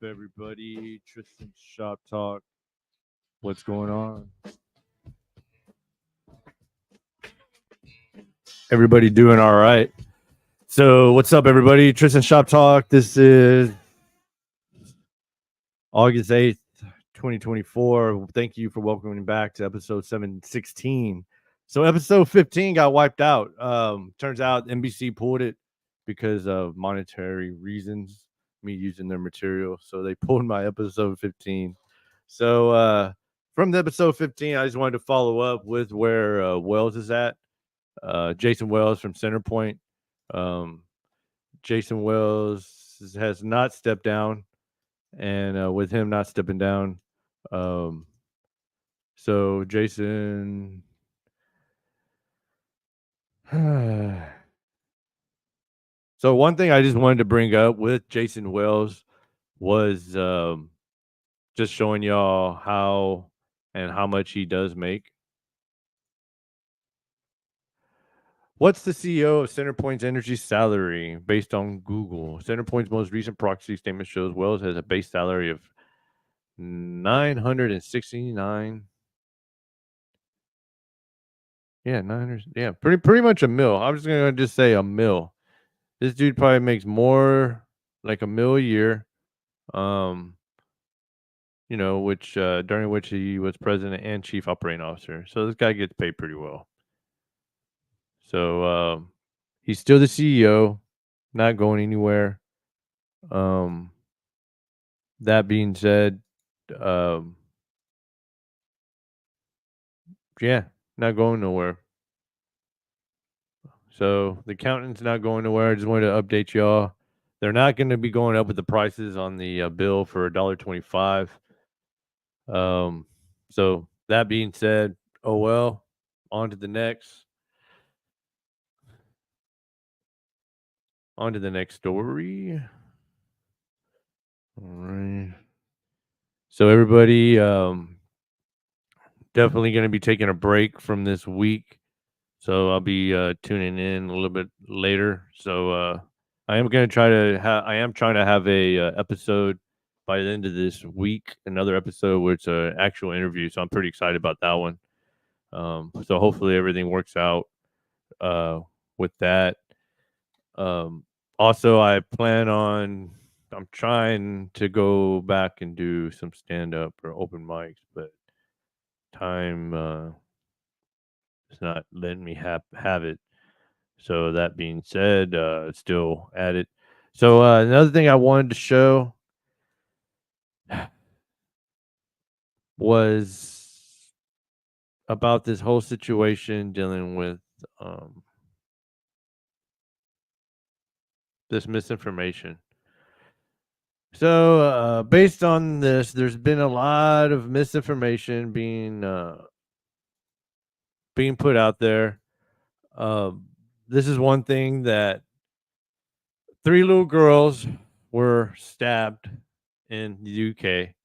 everybody? Tristan Shop Talk. What's going on? Everybody doing all right? So, what's up, everybody? Tristan Shop Talk. This is August 8th, 2024. Thank you for welcoming back to episode 716. So, episode 15 got wiped out. Turns out NBC pulled it because of monetary reasons, me using their material. So, they pulled my episode 15. So, from the episode 15, I just wanted to follow up with where Wells is at. Jason Wells from Centerpoint. Um, Jason Wells has not stepped down, and with him not stepping down, um, so Jason. So one thing I just wanted to bring up with Jason Wells was just showing y'all how and how much he does make. What's the CEO of CenterPoint's energy salary based on Google? CenterPoint's most recent proxy statement shows Wells has a base salary of 969. Yeah, 900. Yeah, pretty much a mil. I'm just say a mil. This dude probably makes more like a mil a year. Um, which during which he was president and chief operating officer. So this guy gets paid pretty well. So he's still the CEO, not going anywhere. Um, that being said, um, yeah, not going nowhere. So the accountant's not going nowhere. I just wanted to update y'all. They're not going to be going up with the prices on the bill for $1.25. So that being said, oh well. On to the next. On to the next story. All right. So everybody, definitely going to be taking a break from this week. So I'll be tuning in a little bit later. So I am going to try to I am trying to have a episode by the end of this week, another episode where it's an actual interview. So I'm pretty excited about that one. So hopefully everything works out with that. Also, I'm trying to go back and do some stand up or open mics, but time is not letting me have it. So that being said, still at it. So another thing I wanted to show was about this whole situation dealing with this misinformation. So based on this, there's been a lot of misinformation being put out there. This is one thing that 3 little girls were stabbed in the UK,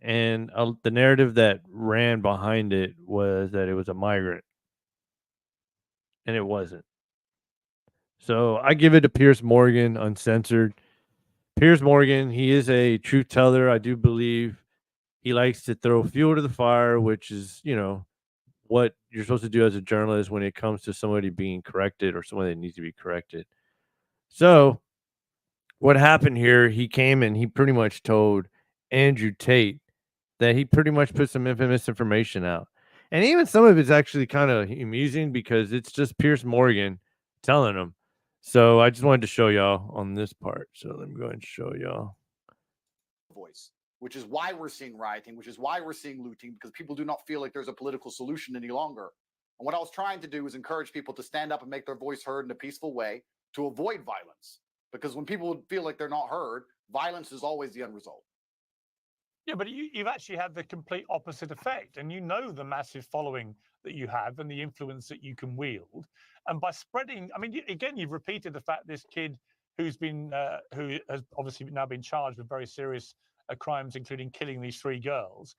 and the narrative that ran behind it was that it was a migrant, and it wasn't. So I give it to Piers Morgan, uncensored. Piers Morgan, he is a truth teller. I do believe he likes to throw fuel to the fire, which is, what you're supposed to do as a journalist when it comes to somebody being corrected or somebody that needs to be corrected. So what happened here, he came and he pretty much told Andrew Tate that he pretty much put some infamous information out. And even some of it's actually kind of amusing because it's just Piers Morgan telling him. So I just wanted to show y'all on this part. So let me go ahead and show y'all. Voice, which is why we're seeing rioting, which is why we're seeing looting, because people do not feel like there's a political solution any longer. And what I was trying to do is encourage people to stand up and make their voice heard in a peaceful way to avoid violence. Because when people feel like they're not heard, violence is always the end result. Yeah, but you've actually had the complete opposite effect, and you know the massive following that you have and the influence that you can wield. And by spreading, I mean, again, you've repeated the fact this kid who has obviously now been charged with very serious crimes, including killing these 3 girls,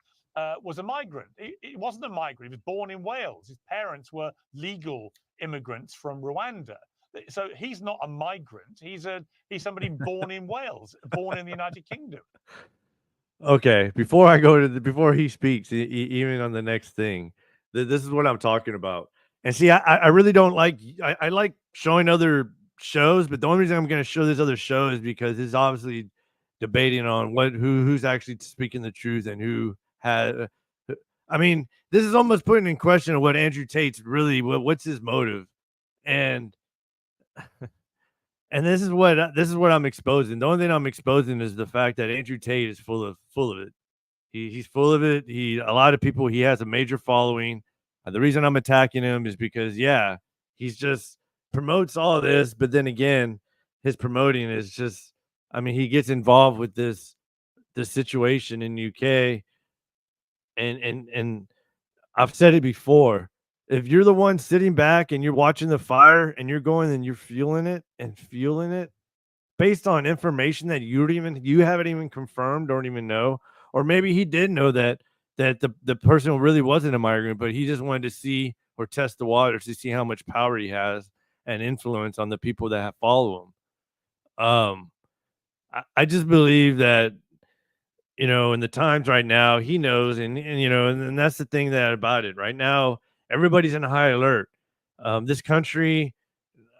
was a migrant. He wasn't a migrant. He was born in Wales. His parents were legal immigrants from Rwanda. So he's not a migrant. He's somebody born in Wales, born in the United Kingdom. Okay, before I go to before he speaks, even on the next thing, this is what I'm talking about. And see, I really don't like. I like showing other shows, but the only reason I'm going to show this other show is because it's obviously debating on who's actually speaking the truth and who had. I mean, this is almost putting in question of what Andrew Tate's really what's his motive, and this is what I'm exposing. The only thing I'm exposing is the fact that Andrew Tate is full of it. He's full of it. A lot of people. He has a major following. The reason I'm attacking him is because he's just promotes all of this, but then again, his promoting is just. I mean, he gets involved with this situation in UK, and I've said it before. If you're the one sitting back and you're watching the fire and you're going and you're feeling it based on information that you haven't even confirmed, don't even know, or maybe he did know that the person really wasn't a migrant, but he just wanted to see or test the waters to see how much power he has and influence on the people that follow him. I just believe that, in the times right now, he knows, and that's the thing that about it right now, everybody's in a high alert. This country,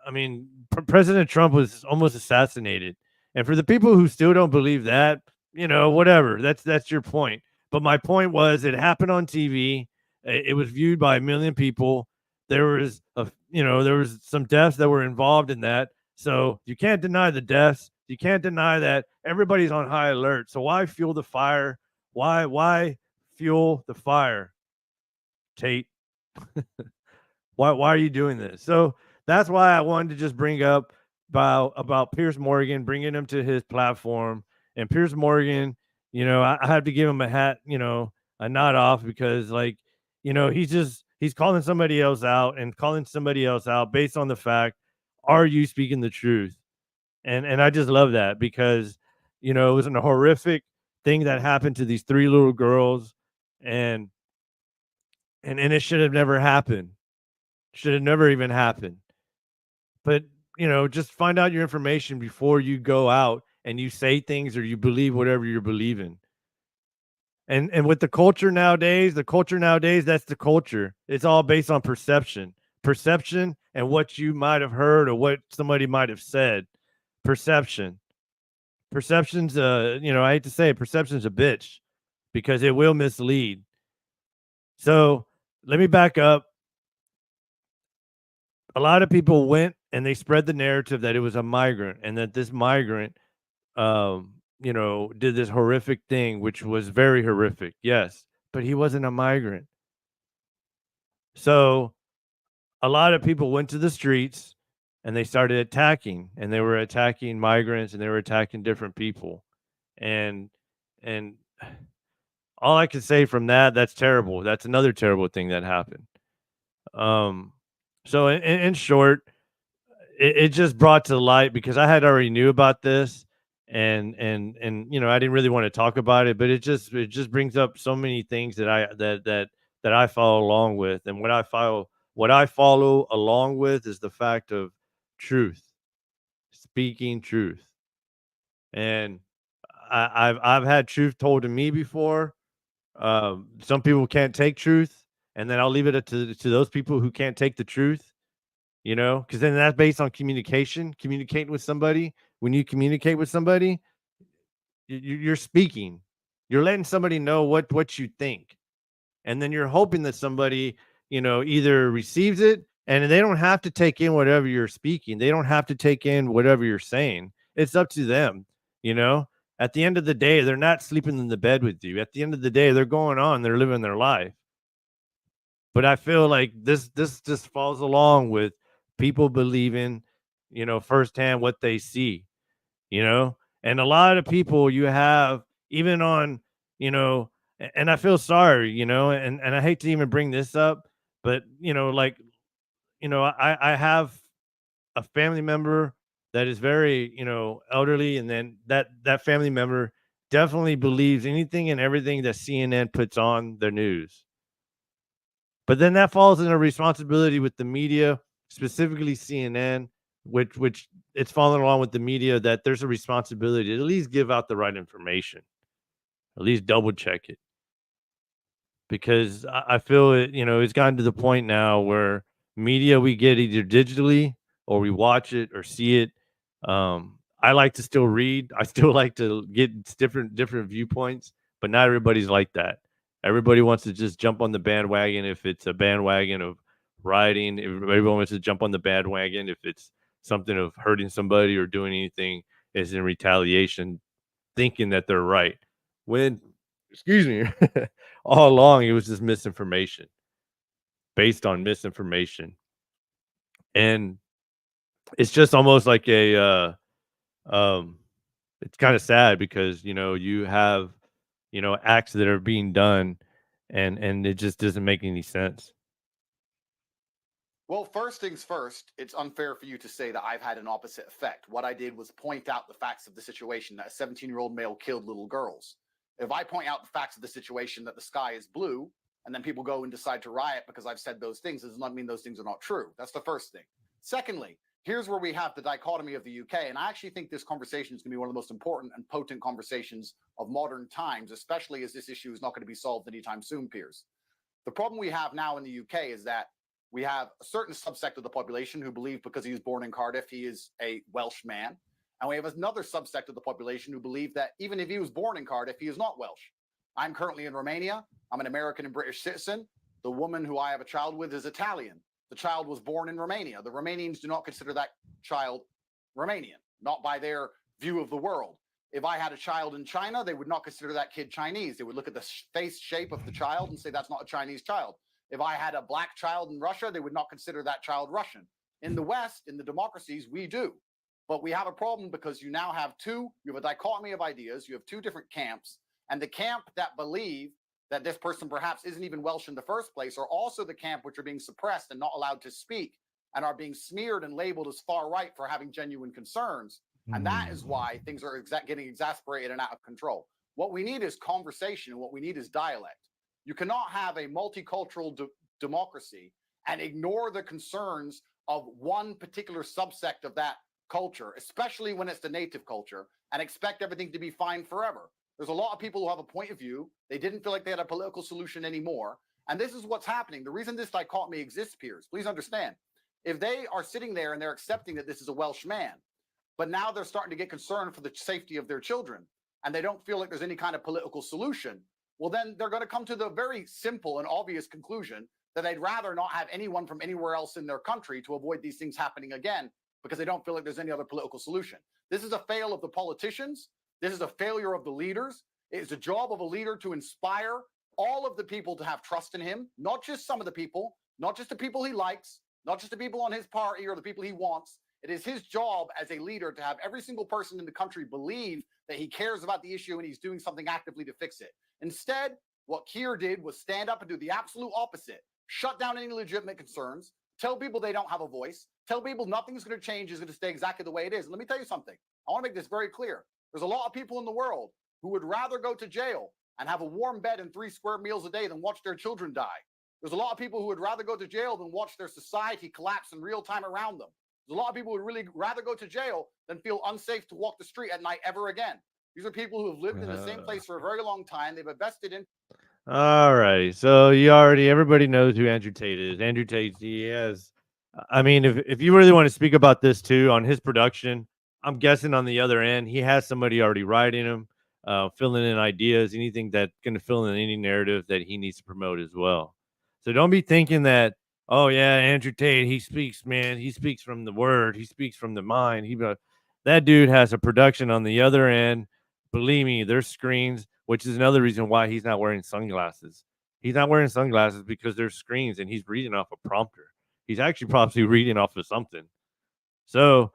I mean, President Trump was almost assassinated. And for the people who still don't believe that, whatever, that's your point. But my point was it happened on TV. It was viewed by 1 million people. There was some deaths that were involved in that. So you can't deny the deaths. You can't deny that everybody's on high alert. So why fuel the fire? Why fuel the fire, Tate? Why are you doing this? So that's why I wanted to just bring up about Piers Morgan, bringing him to his platform. And Piers Morgan, I have to give him a hat, a nod off, because he's calling somebody else out and calling somebody else out based on the fact, are you speaking the truth? And I just love that, because it was a horrific thing that happened to these 3 little girls, and it should have never happened. Should have never even happened. But, just find out your information before you go out and you say things or you believe whatever you're believing. And with the culture nowadays, that's the culture. It's all based on perception and what you might have heard or what somebody might have said. Perception's I hate to say it, perception's a bitch, because it will mislead. So let me back up. A lot of people went and they spread the narrative that it was a migrant, and that this migrant did this horrific thing, which was very horrific. Yes, but he wasn't a migrant. So a lot of people went to the streets and they started attacking, and they were attacking migrants, and they were attacking different people. And all I can say from that's terrible. That's another terrible thing that happened. So in short, it just brought to light, because I had already knew about this, and I didn't really want to talk about it, but it just brings up so many things that I follow along with. And what I follow along with is the fact of truth, speaking truth. And I've had truth told to me before. Some people can't take truth, and then I'll leave it to those people who can't take the truth, because then that's based on communicating with somebody. When you communicate with somebody, you're speaking, you're letting somebody know what you think, and then you're hoping that somebody, either receives it, and they don't have to take in whatever you're speaking. They don't have to take in whatever you're saying. It's up to them, At the end of the day, they're not sleeping in the bed with you. At the end of the day, they're going on, they're living their life. But I feel like this just falls along with people believing, firsthand what they see, and a lot of people you have, even on, and I feel sorry, and I hate to even bring this up, but, I have a family member that is very, elderly, and then that family member definitely believes anything and everything that CNN puts on their news. But then that falls in a responsibility with the media, specifically CNN, which it's following along with the media, that there's a responsibility to at least give out the right information, at least double check it. Because I feel it, it's gotten to the point now where media we get either digitally or we watch it or see it. I like to still read. I still like to get different viewpoints, but not everybody's like that. Everybody wants to just jump on the bandwagon if it's a bandwagon of rioting. Everyone wants to jump on the bandwagon if it's something of hurting somebody or doing anything is in retaliation, thinking that they're right. When, excuse me, all along it was just misinformation, based on misinformation. And it's just almost like it's kind of sad because you have acts that are being done, and it just doesn't make any sense. Well, first things first, it's unfair for you to say that I've had an opposite effect. What I did was point out the facts of the situation, that a 17-year-old male killed little girls. If I point out the facts of the situation, that the sky is blue, and then people go and decide to riot because I've said those things, does not mean those things are not true. That's the first thing. Secondly, here's where we have the dichotomy of the UK. And I actually think this conversation is going to be one of the most important and potent conversations of modern times, especially as this issue is not going to be solved anytime soon, Piers. The problem we have now in the UK is that we have a certain subsect of the population who believe because he was born in Cardiff, he is a Welsh man. And we have another subsect of the population who believe that even if he was born in Cardiff, he is not Welsh. I'm currently in Romania. I'm an American and British citizen. The woman who I have a child with is Italian. The child was born in Romania. The Romanians do not consider that child Romanian, not by their view of the world. If I had a child in China, they would not consider that kid Chinese. They would look at the face shape of the child and say that's not a Chinese child. If I had a black child in Russia, they would not consider that child Russian. In the West, in the democracies, we do. But we have a problem because you now have you have a dichotomy of ideas. You have two different camps. And the camp that believe that this person perhaps isn't even Welsh in the first place are also the camp which are being suppressed and not allowed to speak and are being smeared and labeled as far right for having genuine concerns. And that is why things are getting exasperated and out of control. What we need is conversation, and what we need is dialect. You cannot have a multicultural democracy and ignore the concerns of one particular subsect of that culture, especially when it's the native culture, and expect everything to be fine forever. There's a lot of people who have a point of view. They didn't feel like they had a political solution anymore. And this is what's happening. The reason this dichotomy exists, Piers, please understand, if they are sitting there and they're accepting that this is a Welsh man, but now they're starting to get concerned for the safety of their children, and they don't feel like there's any kind of political solution, well, then they're going to come to the very simple and obvious conclusion that they'd rather not have anyone from anywhere else in their country to avoid these things happening again, because they don't feel like there's any other political solution. This is a fail of the politicians. This is a failure of the leaders. It is a job of a leader to inspire all of the people to have trust in him, not just some of the people, not just the people he likes, not just the people on his party or the people he wants. It is his job as a leader to have every single person in the country believe that he cares about the issue and he's doing something actively to fix it. Instead, what Keir did was stand up and do the absolute opposite, shut down any legitimate concerns, tell people they don't have a voice, tell people nothing's going to change, is going to stay exactly the way it is. And let me tell you something. I want to make this very clear. There's a lot of people in the world who would rather go to jail and have a warm bed and 3 square meals a day than watch their children die. There's a lot of people who would rather go to jail than watch their society collapse in real time around them. There's a lot of people who would really rather go to jail than feel unsafe to walk the street at night ever again. These are people who have lived in the same place for a very long time. They've invested in. All right. So everybody knows who Andrew Tate is. Andrew Tate, he has, I mean, if you really want to speak about this too, on his production, I'm guessing on the other end, he has somebody already writing him, filling in ideas, anything that's going to fill in any narrative that he needs to promote as well. So don't be thinking that, oh yeah, Andrew Tate, he speaks, man. He speaks from the word. He speaks from the mind. That dude has a production on the other end. Believe me, there's screens, which is another reason why he's not wearing sunglasses. He's not wearing sunglasses because there's screens and he's reading off a prompter. He's actually probably reading off of something. So,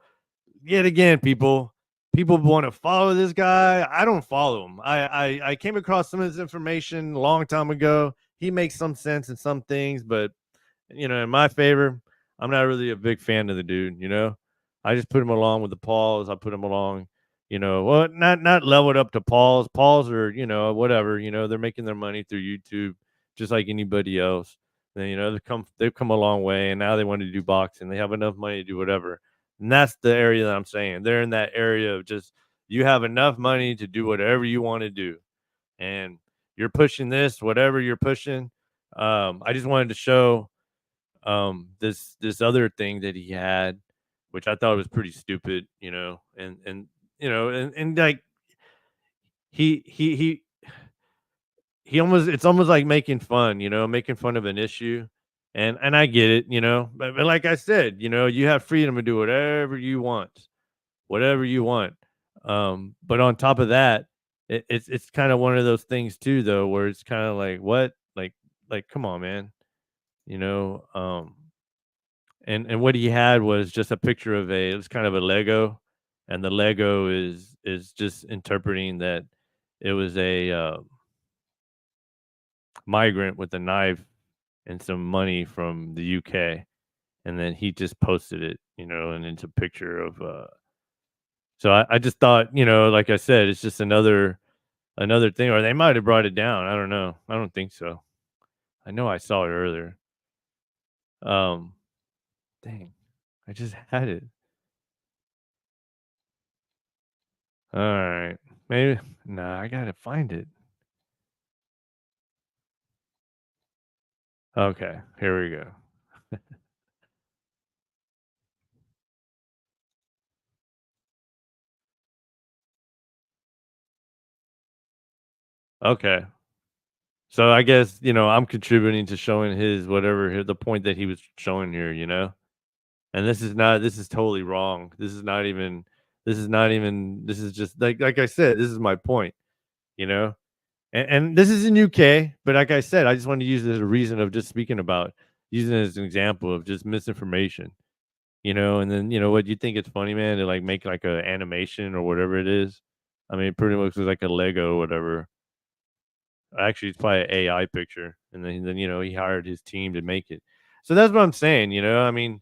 yet again, people want to follow this guy. I don't follow him. I came across some of his information a long time ago. He makes some sense in some things, but in my favor, I'm not really a big fan of the dude. I just put him along with the Pauls. I put him along. Well, not leveled up to Pauls. Pauls are, whatever. They're making their money through YouTube, just like anybody else. And, they've come a long way, and now they want to do boxing. They have enough money to do whatever. And that's the area that I'm saying. They're in that area of just you have enough money to do whatever you want to do. And you're pushing this, whatever you're pushing. I just wanted to show this other thing that he had, which I thought was pretty stupid, and like he almost it's almost like making fun, making fun of an issue. And I get it, but like I said, you have freedom to do whatever you want, whatever you want. But on top of that, it's kind of one of those things too, though, where it's kind of like, what, like, come on, man, you know. And what he had was just a picture of it was kind of a Lego, and the Lego is just interpreting that it was a migrant with a knife and some money from the UK, and then he just posted it, and it's a picture of. So I just thought, like I said, it's just another thing, or they might have brought it down. I don't know. I don't think so. I know I saw it earlier. Dang, I just had it. All right, maybe. Nah, I gotta find it. Okay, here we go. Okay. So I guess, I'm contributing to showing his whatever the point that he was showing here, And this is totally wrong. This is just like I said, this is my point, you know. And this is in UK, but like I said, I just want to use it as a reason of just speaking about using it as an example of just misinformation, and then, what you think it's funny, man, to like make like a animation or whatever it is. I mean, it pretty much looks like a Lego or whatever. Actually, it's probably an AI picture, and then he hired his team to make it. So that's what I'm saying. I mean,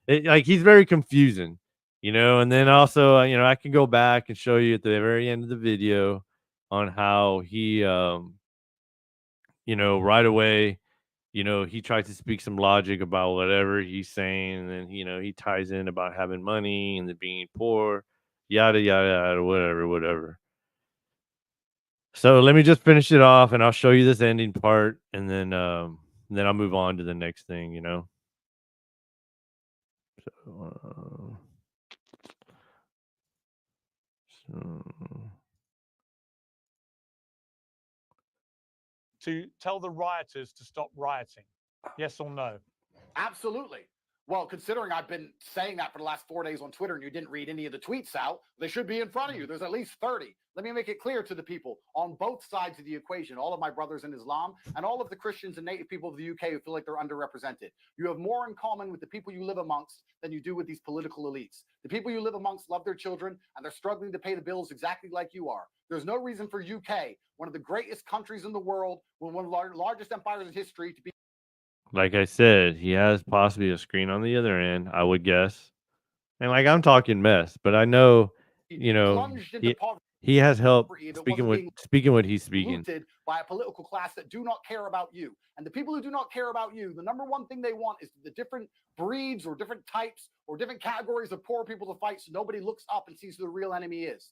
like he's very confusing, And then also, I can go back and show you at the very end of the video on how he, right away, he tries to speak some logic about whatever he's saying, and then he ties in about having money and the being poor, yada yada yada, whatever. So let me just finish it off, and I'll show you this ending part, and then I'll move on to the next thing, So, so To tell the rioters to stop rioting? Yes or no? Absolutely. Well, considering I've been saying that for the last 4 days on Twitter and you didn't read any of the tweets out, they should be in front of you. There's at least 30. Let me make it clear to the people on both sides of the equation, all of my brothers in Islam and all of the Christians and native people of the UK who feel like they're underrepresented. You have more in common with the people you live amongst than you do with these political elites. The people you live amongst love their children and they're struggling to pay the bills exactly like you are. There's no reason for UK, one of the greatest countries in the world, one of the largest empires in history, to be like I said, he has possibly a screen on the other end, I would guess. And like I'm talking mess, but I know, plunged into poverty. he has help That speaking wasn't what he's speaking. looted by a political class that do not care about you. And the people who do not care about you, the number one thing they want is the different breeds or different types or different categories of poor people to fight so nobody looks up and sees who the real enemy is.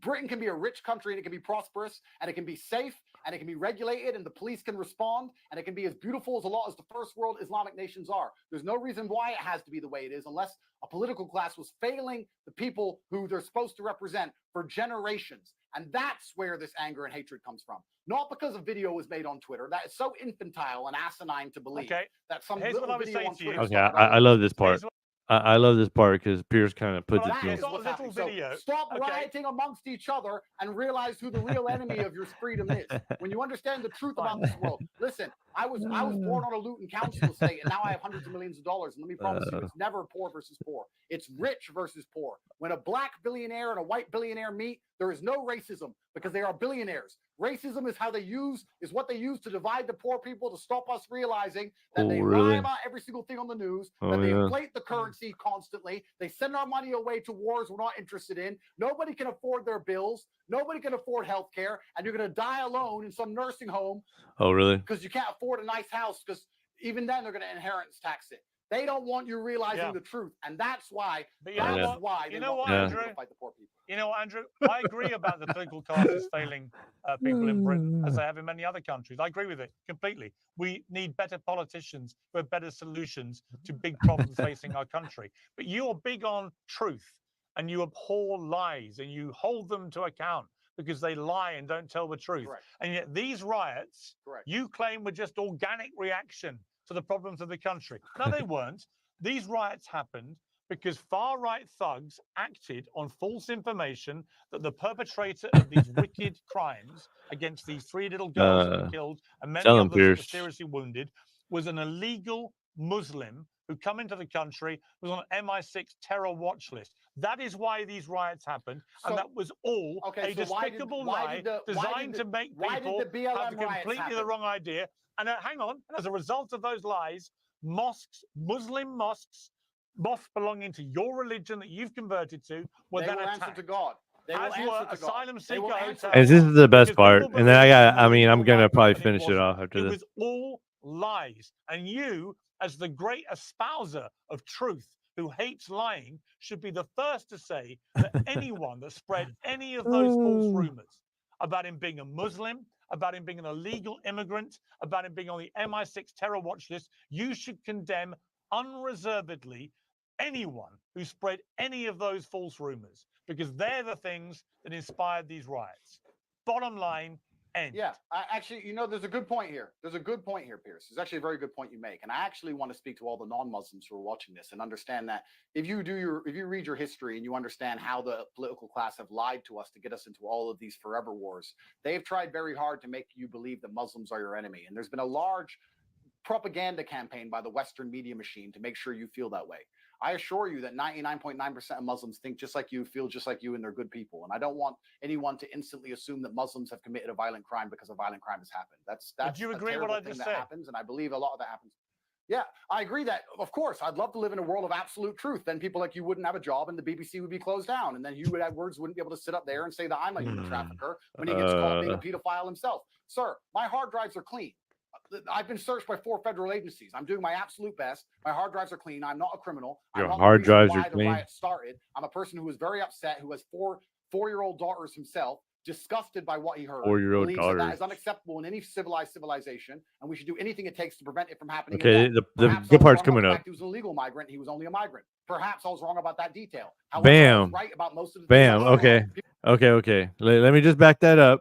Britain can be a rich country and it can be prosperous and it can be safe and it can be regulated and the police can respond and it can be as beautiful as a lot as the first world Islamic nations are. There's no reason why it has to be the way it is unless a political class was failing the people who they're supposed to represent for generations. And that's where this anger and hatred comes from. Not because a video was made on Twitter. That is so infantile and asinine to believe that some little video on Twitter. Okay, I love this part. I love this part because Pierce kind of puts it to me. Stop rioting amongst each other and realize who the real enemy of your freedom is. When you understand the truth about this world, listen. I was born on a Luton council estate, and now I have hundreds of millions of dollars. And let me promise you, it's never poor versus poor. It's rich versus poor. When a black billionaire and a white billionaire meet, there is no racism because they are billionaires. Racism is what they use to divide the poor people to stop us realizing that they lie about every single thing on the news, that they inflate the currency constantly. They send our money away to wars we're not interested in. Nobody can afford their bills. Nobody can afford health care. And you're going to die alone in some nursing home. Oh, really? Because you can't afford a nice house because even then they're going to inheritance tax it. They don't want you realizing Yeah. the truth, and that's why. But you know That's what? why You they know want what, more Yeah. people to Andrew? fight the poor people. You know what, Andrew? I agree about the political classes failing people in Britain, as they have in many other countries. I agree with it completely. We need better politicians who have better solutions to big problems facing our country. But you are big on truth, and you abhor lies, and you hold them to account because they lie and don't tell the truth. Correct. And yet these riots, Correct. you claim were just organic reaction to the problems of the country. No, they weren't. These riots happened because far-right thugs acted on false information that the perpetrator of these wicked crimes against these 3 little girls that were killed and many tell 'em, others that were Pierce. seriously wounded was an illegal Muslim who come into the country, was on an MI6 terror watch list. That is why these riots happened, So- and that was all Okay, a so why did- despicable why lie did the- why designed did to the- make why did people the BLM have riots completely the happen? wrong idea. And hang on, and as a result of those lies, mosques, Muslim mosques belonging to your religion that you've converted to, were They then will answer attacked. to God. They will As answer were to God. asylum They seeker will answer hotels. to And this is the best because part. people And then believe I'm illegal gonna migrants probably and finish it wasn't. off after It this. was all lies. And you, as the great espouser of truth who hates lying, should be the first to say that anyone that spread any of those false rumors about him being a Muslim, about him being an illegal immigrant, about him being on the MI6 terror watch list, you should condemn unreservedly anyone who spread any of those false rumors, because they're the things that inspired these riots. Bottom line, end. Yeah, actually, there's a good point here. There's a good point here, Pierce. There's actually a very good point you make, and I actually want to speak to all the non-Muslims who are watching this and understand that if you read your history and you understand how the political class have lied to us to get us into all of these forever wars, they've tried very hard to make you believe that Muslims are your enemy, and there's been a large propaganda campaign by the Western media machine to make sure you feel that way. I assure you that 99.9% of Muslims think just like you, feel just like you, and they're good people. And I don't want anyone to instantly assume that Muslims have committed a violent crime because a violent crime has happened. That's Would you a agree what terrible I thing just that said? happens, and I believe a lot of that happens. Yeah, I agree that, of course, I'd love to live in a world of absolute truth. Then people like you wouldn't have a job and the BBC would be closed down. And then you would have words wouldn't be able to sit up there and say that I'm a human trafficker when he gets caught being a pedophile himself. Sir, my hard drives are clean. I've been searched by 4 federal agencies. I'm doing my absolute best. My hard drives are clean. I'm not a criminal. Your I'm not hard the reason drives why are the clean? riot started. I'm a person who is very upset, who has four-year-old daughters himself, disgusted by what he heard. 4-year-old believes daughters. that is unacceptable in any civilized civilization, and we should do anything it takes to prevent it from happening Okay, again. the Perhaps I good was part's wrong about coming the up. fact he was an illegal migrant. He was only a migrant. Perhaps I was wrong about that detail. However, I was Bam. right about most of the Bam. things I said. Okay. Let me just back that up.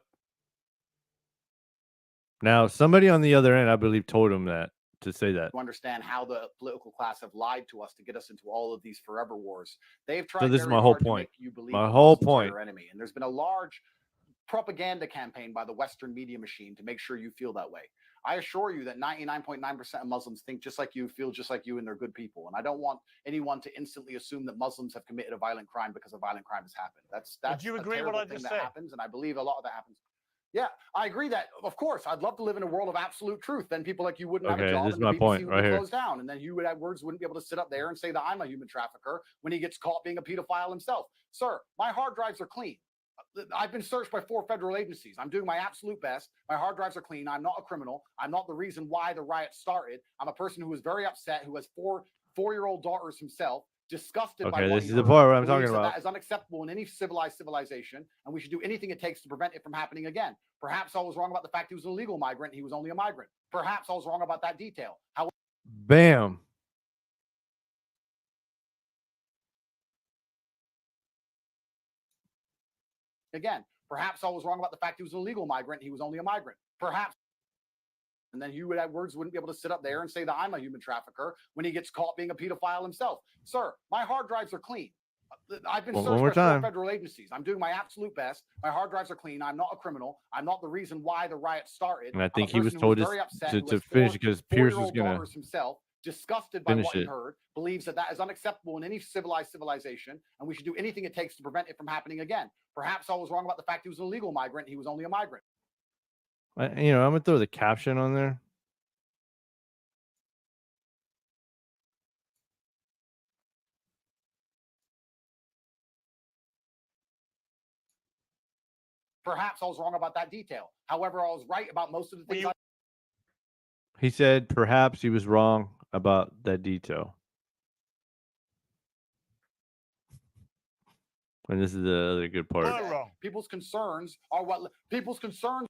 Now, somebody on the other end, I believe, told him that to say that. To understand how the political class have lied to us to get us into all of these forever wars. They've tried So this is very my whole hard to point. make you believe My that whole Muslims are point. your enemy. And there's been a large propaganda campaign by the Western media machine to make sure you feel that way. I assure you that 99.9% of Muslims think just like you, feel just like you, and they're good people. And I don't want anyone to instantly assume that Muslims have committed a violent crime because a violent crime has happened. That's Would you a agree what terrible I thing just that said? happens, and I believe a lot of that happens. Yeah, I agree that, of course, I'd love to live in a world of absolute truth. Then people like you wouldn't have a Okay, job, this is and the my BBC point would right be here. closed down, and then you would have words wouldn't be able to sit up there and say that I'm a human trafficker when he gets caught being a pedophile himself. Sir, my hard drives are clean. I've been searched by 4 federal agencies. I'm doing my absolute best. My hard drives are clean. I'm not a criminal. I'm not the reason why the riot started. I'm a person who is very upset, who has four-year-old daughters himself, disgusted by Okay, what this he is the heard, part where I'm believes talking that about. that is unacceptable in any civilized civilization, and we should do anything it takes to prevent it from happening again. Perhaps I was wrong about the fact he was an illegal migrant. He was only a migrant. Perhaps I was wrong about that detail. However, Bam. again, perhaps I was wrong about the fact he was an illegal migrant. He was only a migrant. Perhaps. And then you would have words wouldn't be able to sit up there and say that I'm a human trafficker when he gets caught being a pedophile himself. Sir, my hard drives are clean. I've been One searched more by 4 time. federal agencies. I'm doing my absolute best. My hard drives are clean. I'm not a criminal. I'm not the reason why the riot started. And I I'm a think he was person who told very upset, to who has finish because Pierce was four-year-old going to daughters himself, disgusted by finish what he it. heard, believes that that is unacceptable in any civilized civilization, and we should do anything it takes to prevent it from happening again. Perhaps I was wrong about the fact he was an illegal migrant. He was only a migrant. I'm going to throw the caption on there. Perhaps I was wrong about that detail. However, I was right about most of the things. He said perhaps he was wrong about that detail. And this is the other good part. We're wrong. People's concerns are what people's concerns.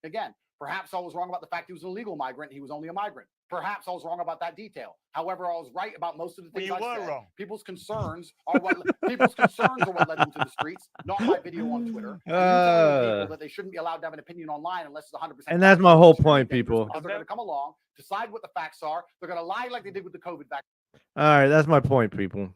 Again, perhaps I was wrong about the fact he was an illegal migrant. He was only a migrant. Perhaps I was wrong about that detail. However, I was right about most of the things You I were said. wrong. People's concerns are what led them to the streets, not my video on Twitter. And you telling people that they shouldn't be allowed to have an opinion online unless it's 100%. And that's my whole extremely point, dangerous people. Because they're going to come along, decide what the facts are. They're going to lie like they did with the COVID vaccine. All right, that's my point, people.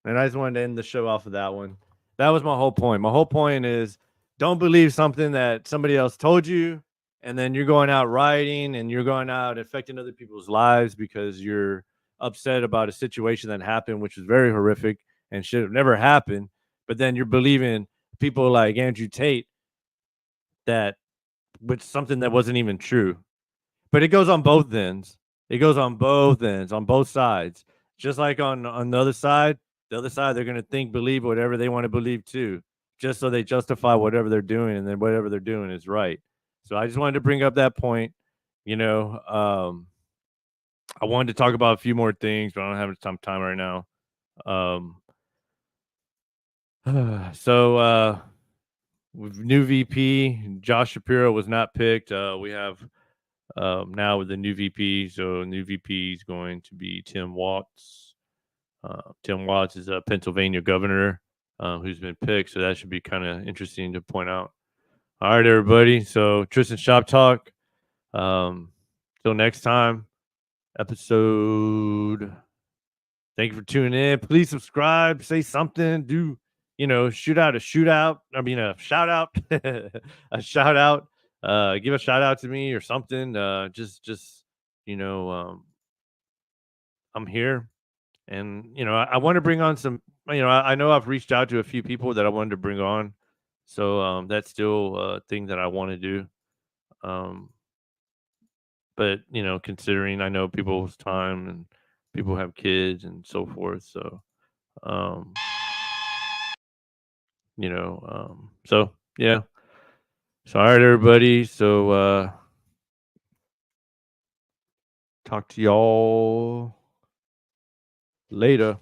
And I just wanted to end the show off of that one. That was my whole point. My whole point is don't believe something that somebody else told you, and then you're going out rioting and you're going out affecting other people's lives because you're upset about a situation that happened, which was very horrific and should have never happened. But then you're believing people like Andrew Tate that with something that wasn't even true. But it goes on both ends. It goes on both ends, on both sides. Just like on the other side, they're going to believe whatever they want to believe too, just so they justify whatever they're doing, and then whatever they're doing is right. So I just wanted to bring up that point. I wanted to talk about a few more things, but I don't have some time right now. With new VP, Josh Shapiro was not picked. We have now with the new VP. So new VP is going to be Tim Walz. Tim Walz is a Pennsylvania governor who's been picked. So that should be kind of interesting to point out. All right, everybody. So Tristan Shop Talk. Till next time, episode. Thank you for tuning in. Please subscribe, say something, shoot out a shootout. I mean, a shout out, a shout out. Give a shout out to me or something. I'm here, and I want to bring on some. I know I've reached out to a few people that I wanted to bring on, so that's still a thing that I want to do. But considering I know people's time and people have kids and so forth, so so yeah. So all right, everybody. So talk to y'all later.